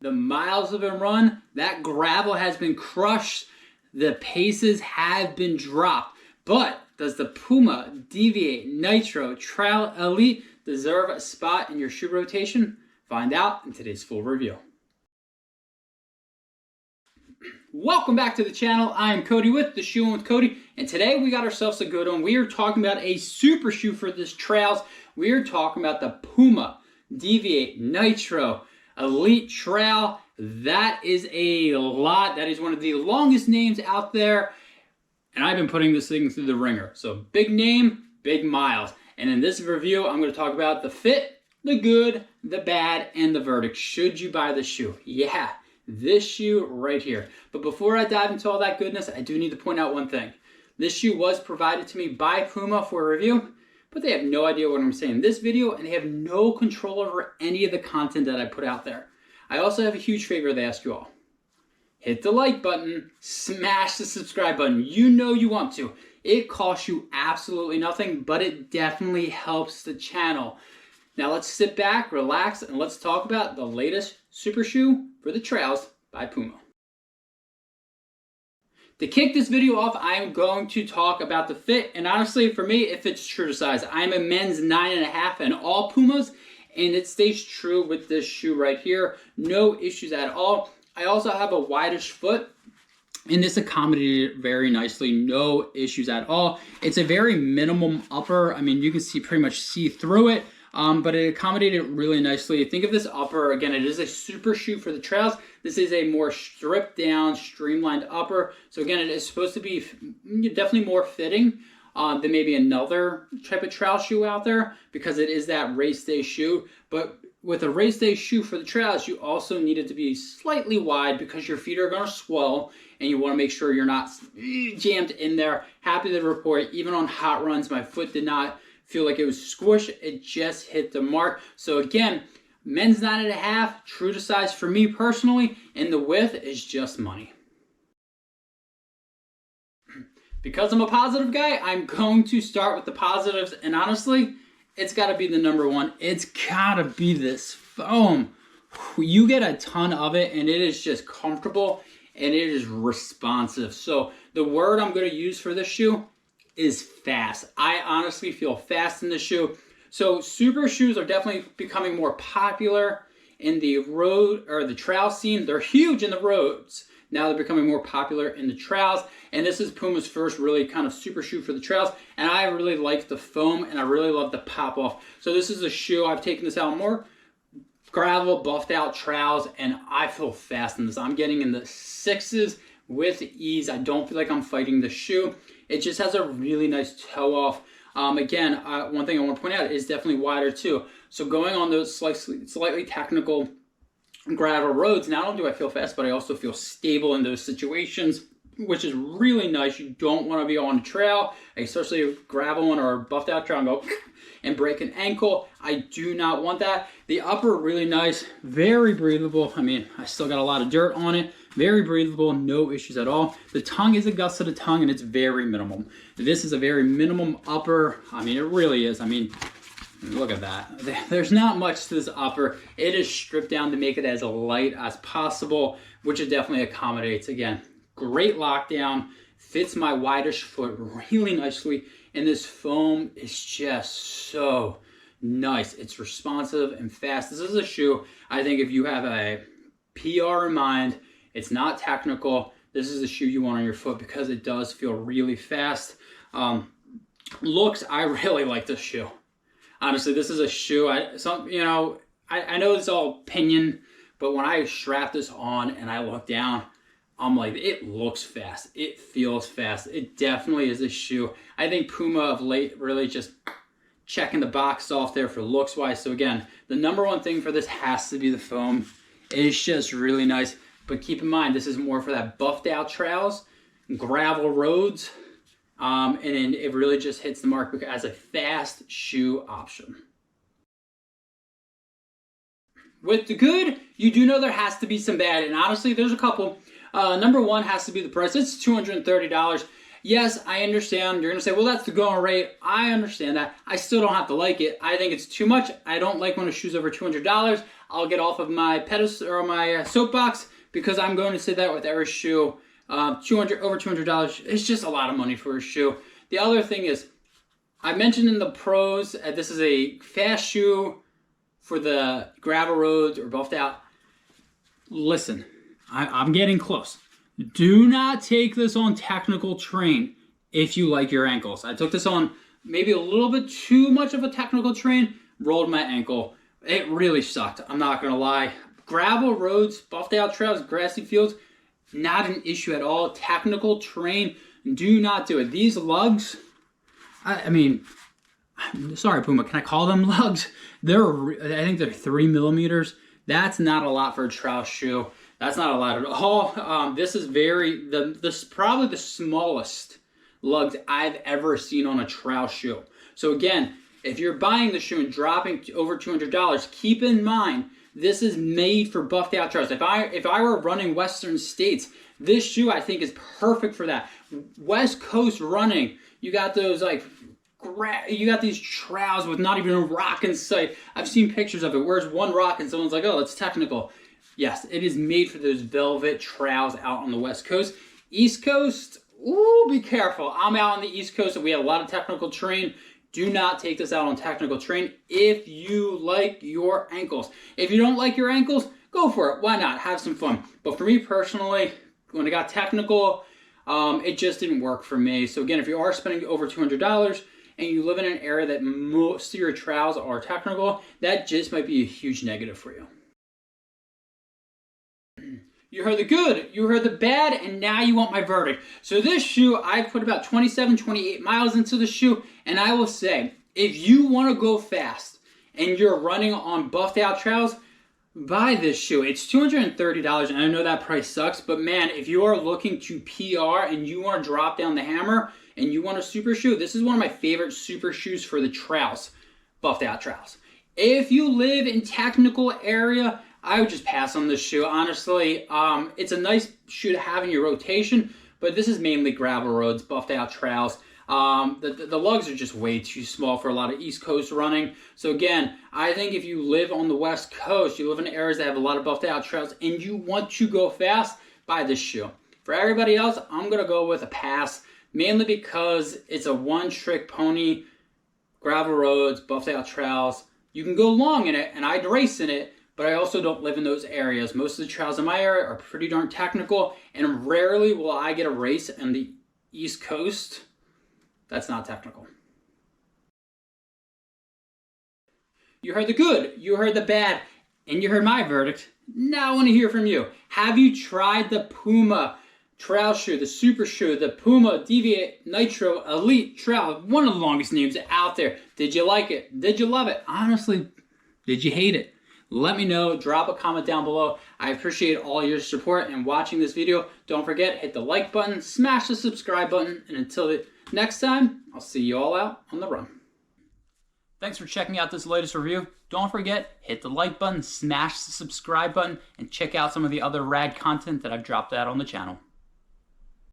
The miles have been run, that gravel has been crushed, the paces have been dropped. But does the Puma Deviate Nitro Trail Elite deserve a spot in your shoe rotation? Find out in today's full review. Welcome back to the channel. I am Cody with The Shoe with Cody, and today we got ourselves a good one. We are talking about a super shoe for this trails. We are talking about the Puma Deviate Nitro Elite Trail. That is a lot. That is one of the longest names out there, and I've been putting this thing through the ringer. So big name, big miles. And in this review, I'm going to talk about the fit, the good, the bad, and the verdict. Should you buy the shoe? Yeah, this shoe right here. But before I dive into all that goodness, I do need to point out one thing. This shoe was provided to me by Puma for a review, but they have no idea what I'm saying in this video, and they have no control over any of the content that I put out there. I also have a huge favor to ask you all. Hit the like button, smash the subscribe button. You know you want to. It costs you absolutely nothing, but it definitely helps the channel. Now let's sit back, relax, and let's talk about the latest super shoe for the trails by Puma. To kick this video off, I am going to talk about the fit, and honestly, for me, it fits true to size. I'm a men's 9.5 in all Pumas, and it stays true with this shoe right here. No issues at all. I also have a wideish foot, and this accommodated it very nicely. No issues at all. It's a very minimum upper. I mean, you can pretty much see through it. But it accommodated it really nicely. Think of this upper, again, it is a super shoe for the trails. This is a more stripped down, streamlined upper. So again, it is supposed to be definitely more fitting than maybe another type of trail shoe out there, because it is that race day shoe. But with a race day shoe for the trails, you also need it to be slightly wide because your feet are going to swell and you want to make sure you're not jammed in there. Happy to report, even on hot runs, my foot did not feel like it was squished. It just hit the mark. So again, men's 9.5, true to size for me personally, and the width is just money. Because I'm a positive guy, I'm going to start with the positives, and honestly, it's got to be the number one. It's got to be this foam. You get a ton of it, and it is just comfortable, and it is responsive. So the word I'm going to use for this shoe is fast. I honestly feel fast in this shoe. So super shoes are definitely becoming more popular in the road or the trail scene. They're huge in the roads. Now they're becoming more popular in the trails. And this is Puma's first really kind of super shoe for the trails. And I really like the foam, and I really love the pop off. So this is a shoe, I've taken this out more gravel, buffed out trails, and I feel fast in this. I'm getting in the 6s with ease. I don't feel like I'm fighting the shoe. It just has a really nice toe off. Again, one thing I want to point out is definitely wider too. So going on those slightly technical gravel roads, not only do I feel fast, but I also feel stable in those situations, which is really nice. You don't want to be on a trail, especially a gravel one or a buffed out trail, and go and break an ankle. I do not want that. The upper, really nice, very breathable. I mean, I still got a lot of dirt on it. Very breathable, no issues at all. The tongue is a gusseted tongue, and it's very minimum. This is a very minimum upper. I mean, it really is. I mean, look at that. There's not much to this upper. It is stripped down to make it as light as possible, which it definitely accommodates. Again, great lockdown, fits my wideish foot really nicely, and this foam is just so nice. It's responsive and fast. This is a shoe, I think if you have a PR in mind, it's not technical, this is a shoe you want on your foot because it does feel really fast. Looks, I really like this shoe. Honestly, this is a shoe, I know it's all opinion, but when I strap this on and I look down, I'm like, it looks fast. It feels fast. It definitely is a shoe. I think Puma of late really just checking the box off there for looks wise. So again, the number one thing for this has to be the foam. It's just really nice. But keep in mind, this is more for that buffed out trails, gravel roads, and then it really just hits the mark as a fast shoe option. With the good, you do know there has to be some bad, and honestly, there's a couple. Number one has to be the price. It's $230. Yes, I understand. You're going to say, well, that's the going rate. I understand that. I still don't have to like it. I think it's too much. I don't like when a shoe's over $200. I'll get off of my pedestal or my soapbox, because I'm going to say that with every shoe. Over $200. It's just a lot of money for a shoe. The other thing is, I mentioned in the pros, this is a fast shoe for the gravel roads or buffed out. Listen, I'm getting close. Do not take this on technical terrain if you like your ankles. I took this on maybe a little bit too much of a technical terrain, rolled my ankle. It really sucked, I'm not gonna lie. Gravel roads, buffed out trails, grassy fields, not an issue at all. Technical terrain, do not do it. These lugs, I mean, sorry Puma, can I call them lugs? I think they're 3 millimeters. That's not a lot for a trail shoe. That's not a lot at all. This is probably the smallest lugs I've ever seen on a trail shoe. So again, if you're buying the shoe and dropping over $200, keep in mind, this is made for buffed out trails. If I were running Western states, this shoe I think is perfect for that. West Coast running, you got those you got these trails with not even a rock in sight. I've seen pictures of it. Where's one rock and someone's like, oh, that's technical. Yes, it is made for those velvet trails out on the West Coast. East Coast, ooh, be careful. I'm out on the East Coast and we have a lot of technical terrain. Do not take this out on technical terrain if you like your ankles. If you don't like your ankles, go for it. Why not? Have some fun. But for me personally, when it got technical, it just didn't work for me. So again, if you are spending over $200 and you live in an area that most of your trails are technical, that just might be a huge negative for you. You heard the good, you heard the bad, and now you want my verdict. So this shoe, I put about 27, 28 miles into the shoe, and I will say, if you want to go fast and you're running on buffed out trails, buy this shoe. It's $230, and I know that price sucks, but man, if you are looking to PR and you want to drop down the hammer and you want a super shoe, this is one of my favorite super shoes for the trails, buffed out trails. If you live in technical area, I would just pass on this shoe, honestly. It's a nice shoe to have in your rotation, but this is mainly gravel roads, buffed out trails. The lugs are just way too small for a lot of East Coast running. So again, I think if you live on the West Coast, you live in areas that have a lot of buffed out trails, and you want to go fast, buy this shoe. For everybody else, I'm gonna go with a pass, mainly because it's a one-trick pony, gravel roads, buffed out trails. You can go long in it, and I'd race in it, but I also don't live in those areas. Most of the trails in my area are pretty darn technical, and rarely will I get a race on the East Coast that's not technical. You heard the good, you heard the bad, and you heard my verdict. Now I want to hear from you. Have you tried the Puma trail shoe, the super shoe, the Puma Deviate Nitro Elite Trail? One of the longest names out there. Did you like it? Did you love it? Honestly, did you hate it? Let me know. Drop a comment down below. I appreciate all your support and watching this video. Don't forget, hit the like button, smash the subscribe button, and until the next time, I'll see you all out on the run. Thanks for checking out this latest review. Don't forget, hit the like button, smash the subscribe button, and check out some of the other rad content that I've dropped out on the channel.